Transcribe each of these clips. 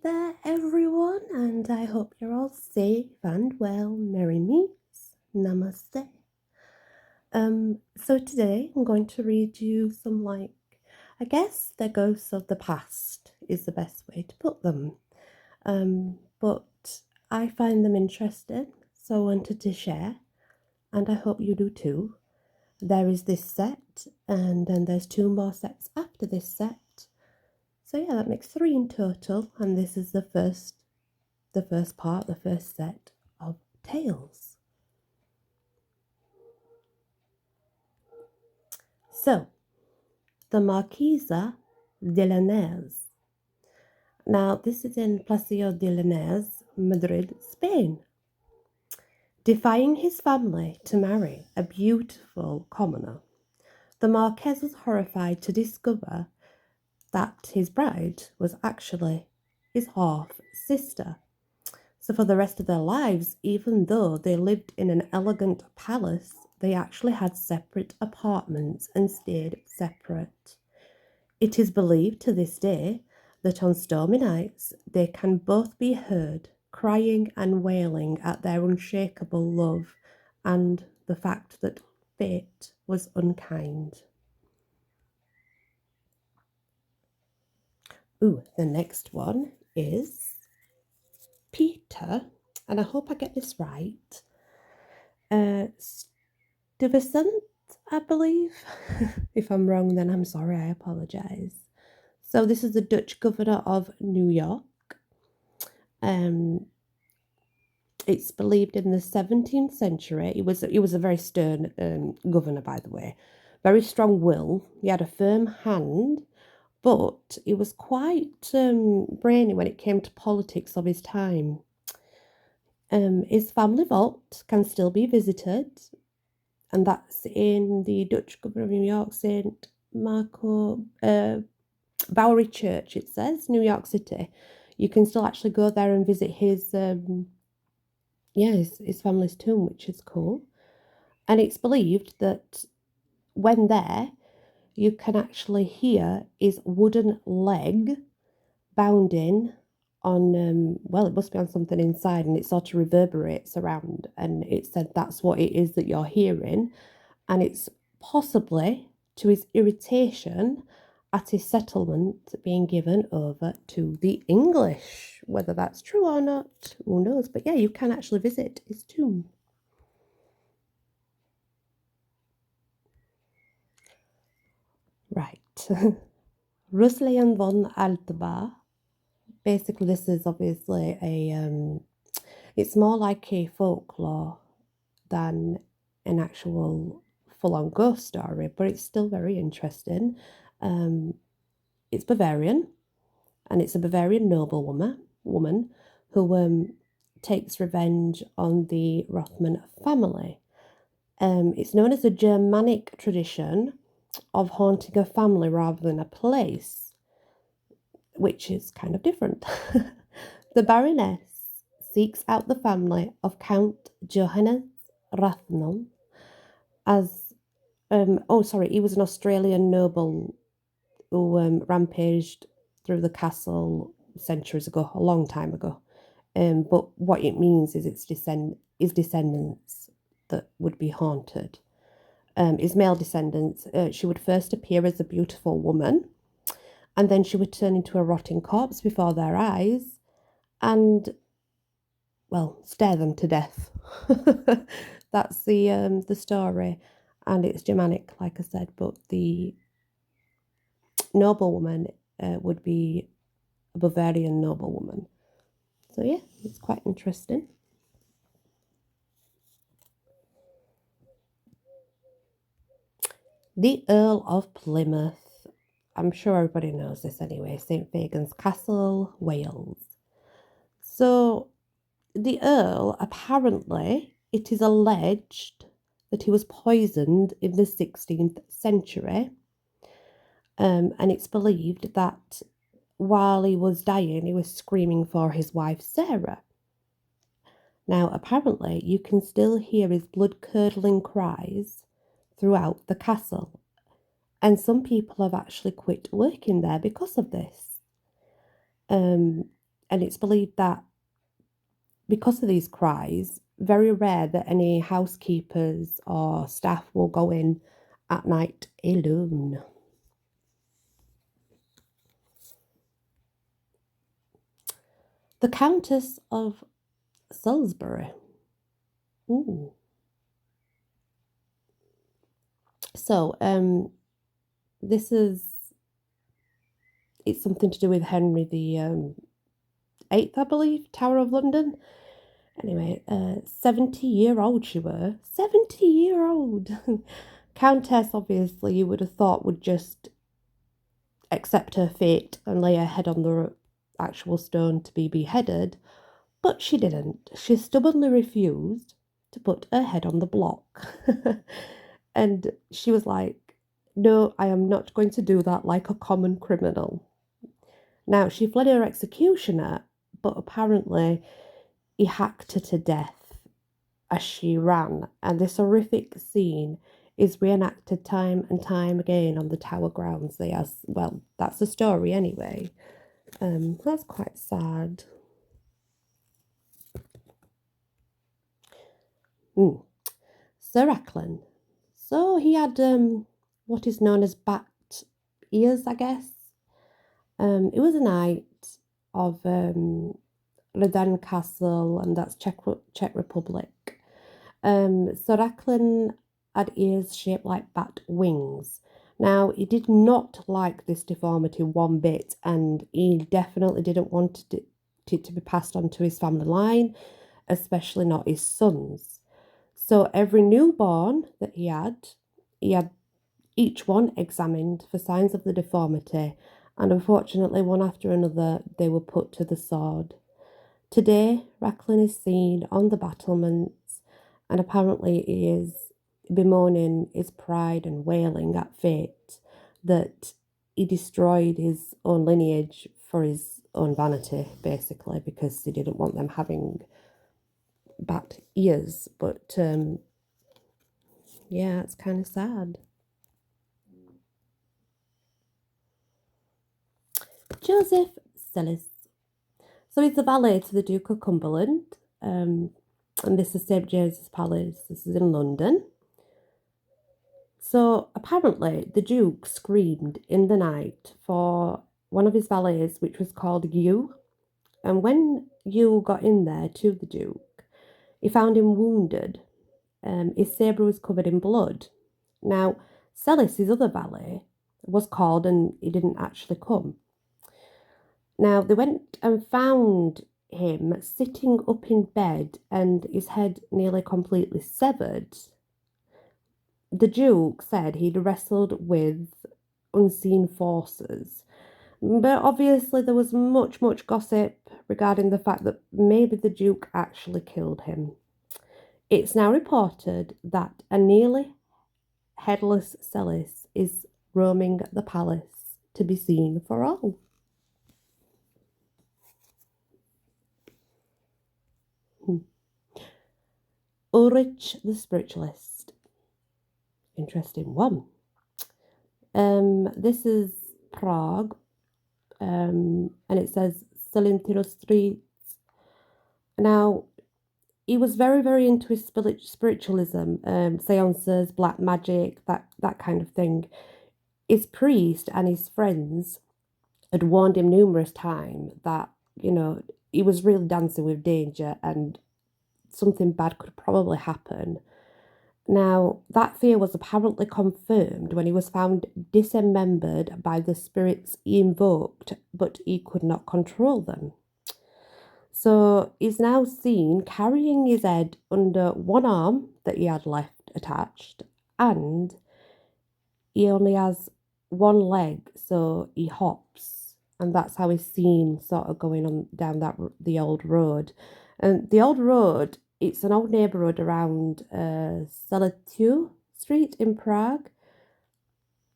there, everyone, and I hope you're all safe and well. Merry meets. Namaste. So today I'm going to read you some, I guess they're ghosts of the past is the best way to put them. But I find them interesting, so I wanted to share, and I hope you do too. There is this set, and then there's 2 more sets after this set. So yeah, that makes 3 in total, and this is the first part, the first set of tales. So, the Marquesa de Linares. Now, this is in Palacio de Linares, Madrid, Spain. Defying his family to marry a beautiful commoner, the Marquess was horrified to discover that his bride was actually his half-sister. So for the rest of their lives, even though they lived in an elegant palace, they actually had separate apartments and stayed separate. It is believed to this day that on stormy nights they can both be heard crying and wailing at their unshakable love and the fact that fate was unkind. The next one is Peter, and I hope I get this right, Stuyvesant, I believe. If I'm wrong, then I'm sorry, I apologise. So this is the Dutch governor of New York. It's believed in the 17th century. He was a very stern governor, by the way. Very strong will. He had a firm hand, but he was quite brainy when it came to politics of his time. His family vault can still be visited, and that's in the Dutch governor of New York, St. Marco Bowery Church, it says, New York City. You can still actually go there and visit his family's tomb, which is cool. And it's believed that when there, you can actually hear his wooden leg bounding on, it must be on something inside, and it sort of reverberates around, and it said that's what it is that you're hearing, and it's possibly to his irritation at his settlement being given over to the English. Whether that's true or not, who knows? But yeah, you can actually visit his tomb. Right. Ruslan von Altaba. Basically, this is obviously it's more like a folklore than an actual full-on ghost story, but it's still very interesting. It's Bavarian, and it's a Bavarian woman who takes revenge on the Rothman family. It's known as a Germanic tradition of haunting a family rather than a place, which is kind of different. The Baroness seeks out the family of Count Johannes Rathnam as, he was an Australian noble who rampaged through the castle centuries ago, a long time ago. But what it means is his descendants that would be haunted. His male descendants, she would first appear as a beautiful woman, and then she would turn into a rotting corpse before their eyes and, stare them to death. That's the story, and it's Germanic, like I said, but the noblewoman would be a Bavarian noblewoman. So yeah, it's quite interesting. The Earl of Plymouth. I'm sure everybody knows this anyway. St. Fagan's Castle, Wales. So the Earl, apparently, it is alleged that he was poisoned in the 16th century. And it's believed that while he was dying, he was screaming for his wife, Sarah. Now, apparently, you can still hear his blood-curdling cries throughout the castle, and some people have actually quit working there because of this. And and it's believed that because of these cries, very rare that any housekeepers or staff will go in at night alone. The Countess of Salisbury. Ooh. So, it's something to do with Henry the Eighth, I believe, Tower of London. Anyway, 70-year-old she were. 70-year-old. Countess, obviously, you would have thought would just accept her fate and lay her head on the actual stone to be beheaded, but she didn't. She stubbornly refused to put her head on the block. And she was like, no, I am not going to do that like a common criminal. Now, she fled her executioner, but apparently he hacked her to death as she ran, and this horrific scene is reenacted time and time again on the Tower grounds. Well, that's the story anyway. That's quite sad. Sir Eklund. So he had what is known as bat ears, I guess. It was a knight of Redan Castle, and that's Czech Republic. Sir Eklund had ears shaped like bat wings. Now, he did not like this deformity one bit, and he definitely didn't want it to be passed on to his family line, especially not his sons. So every newborn that he had each one examined for signs of the deformity, and unfortunately, one after another, they were put to the sword. Today, Eklund is seen on the battlements, and apparently he is bemoaning his pride and wailing at fate that he destroyed his own lineage for his own vanity, basically, because he didn't want them having bat ears. But yeah, it's kind of sad. Joseph Sellis. So he's the valet to the Duke of Cumberland, and this is St James's Palace. This is in London. So apparently the Duke screamed in the night for one of his valets, which was called Hugh. And when Hugh got in there to the Duke, he found him wounded. His sabre was covered in blood. Now, Sellis, his other valet, was called and he didn't actually come. Now, they went and found him sitting up in bed and his head nearly completely severed. The Duke said he'd wrestled with unseen forces, but obviously there was much gossip regarding the fact that maybe the Duke actually killed him. It's now reported that a nearly headless Sellis is roaming the palace to be seen for all. Ullrich the Spiritualist. Interesting one. This is Prague, and it says Silintiro Street. Now, he was very into his spiritualism, seances, black magic, that kind of thing. His priest and his friends had warned him numerous times that, he was really dancing with danger and something bad could probably happen. Now, that fear was apparently confirmed when he was found dismembered by the spirits he invoked, but he could not control them. So he's now seen carrying his head under one arm that he had left attached, and he only has one leg, so he hops, and that's how he's seen sort of going on down the old road. And the old road, it's an old neighbourhood around Selatu Street in Prague.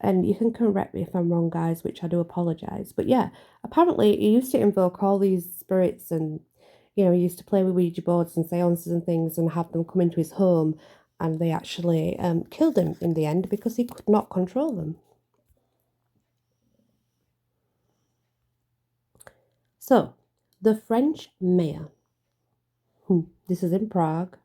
And you can correct me if I'm wrong, guys, which I do apologise. But yeah, apparently he used to invoke all these spirits and, he used to play with Ouija boards and seances and things and have them come into his home. And they actually killed him in the end because he could not control them. So, The French mayor. This is in Prague.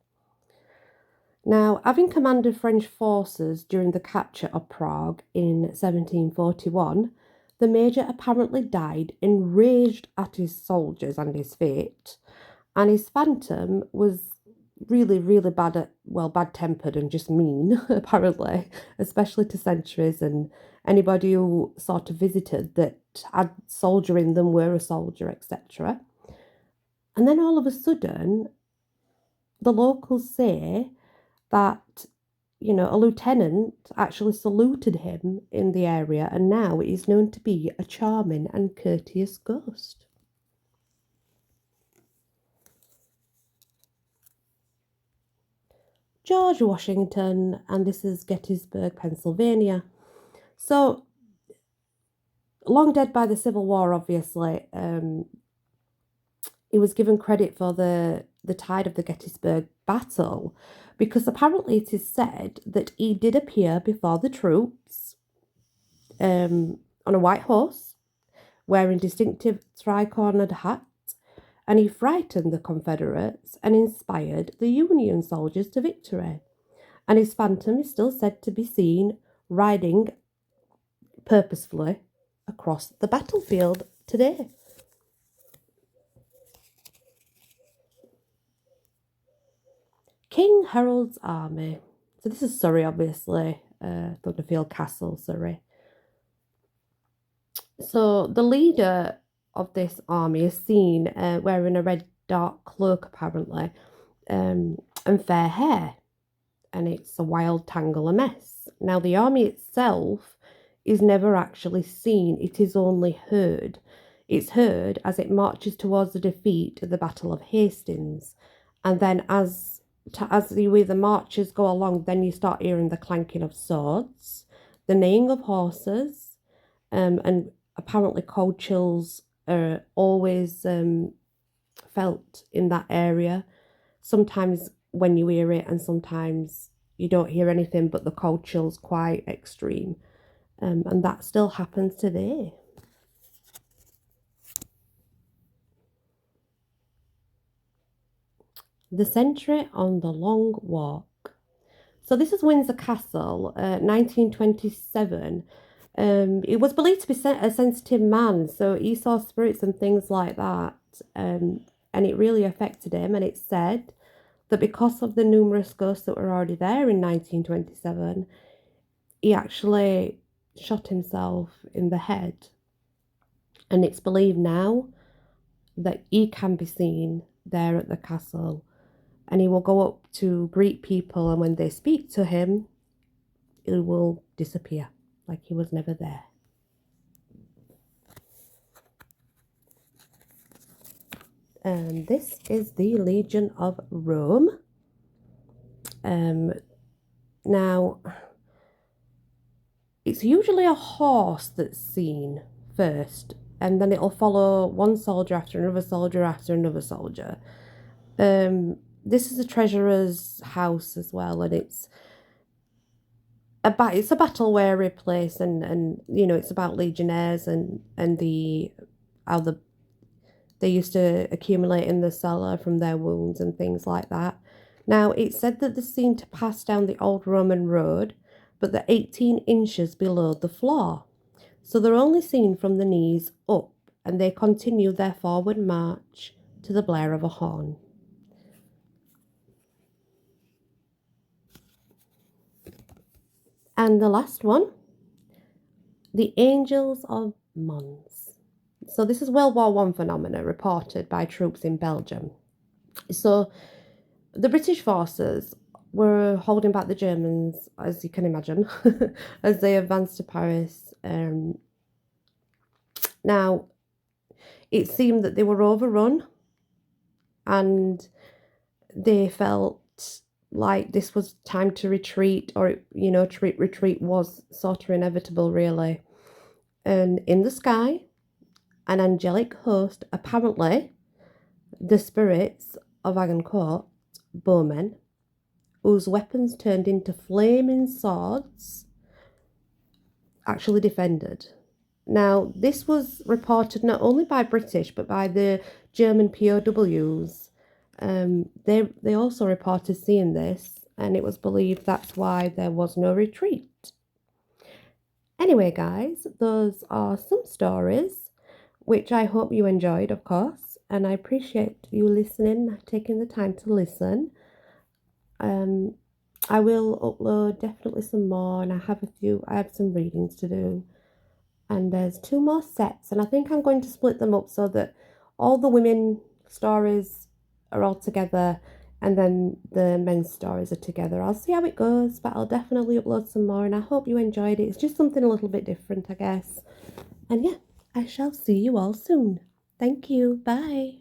Now, having commanded French forces during the capture of Prague in 1741, the major apparently died enraged at his soldiers and his fate, and his phantom was really bad-tempered and just mean, apparently, especially to sentries and anybody who sort of visited that had soldier in them, were a soldier, etc. And then all of a sudden, the locals say that, a lieutenant actually saluted him in the area, and now he's known to be a charming and courteous ghost. George Washington, and this is Gettysburg, Pennsylvania. So, long dead by the Civil War, obviously, he was given credit for the tide of the Gettysburg battle, because apparently it is said that he did appear before the troops on a white horse, wearing distinctive tri-cornered hat, and he frightened the Confederates and inspired the Union soldiers to victory. And his phantom is still said to be seen riding purposefully across the battlefield today. King Harold's army. So this is Surrey, obviously, Thunderfield Castle, Surrey. So the leader of this army is seen wearing a red dark cloak, apparently, and fair hair, and it's a wild tangle of mess. Now, the army itself is never actually seen, it is only heard. It's heard as it marches towards the defeat of the Battle of Hastings, and then as the marches go along, then you start hearing the clanking of swords, the neighing of horses, and apparently cold chills are always felt in that area. Sometimes when you hear it, and sometimes you don't hear anything, but the cold chill's quite extreme. And that still happens today. The Sentry on the Long Walk. So this is Windsor Castle, 1927. It was believed to be a sensitive man, so he saw spirits and things like that, and it really affected him. And it's said that because of the numerous ghosts that were already there in 1927, he actually shot himself in the head. And it's believed now that he can be seen there at the castle, and he will go up to greet people, and when they speak to him, he will disappear like he was never there. And this is the Legion of Rome. Now, it's usually a horse that's seen first, and then it'll follow one soldier after another soldier after another soldier. This is a treasurer's house as well, and it's a battle-weary place, and it's about legionnaires and how they used to accumulate in the cellar from their wounds and things like that. Now, it's said that they're seen to pass down the old Roman road, but they're 18 inches below the floor. So they're only seen from the knees up, and they continue their forward march to the blare of a horn. And the last one, the Angels of Mons. So this is World War I phenomena reported by troops in Belgium. So the British forces were holding back the Germans, as you can imagine, as they advanced to Paris. Now, it seemed that they were overrun, and they felt like this was time to retreat, or retreat was sort of inevitable, really. And in the sky, an angelic host, apparently the spirits of Agincourt bowmen, whose weapons turned into flaming swords, actually defended. Now, this was reported not only by British but by the German POWs. They also reported seeing this, and it was believed that's why there was no retreat. Anyway, guys, those are some stories which I hope you enjoyed, of course, and I appreciate you listening, taking the time to listen. I will upload definitely some more, and I have some readings to do. And there's 2 more sets, and I think I'm going to split them up so that all the women stories are all together and then the men's stories are together. I'll see how it goes, but I'll definitely upload some more, and I hope you enjoyed it. It's just something a little bit different, I guess. And yeah, I shall see you all soon. Thank you. Bye.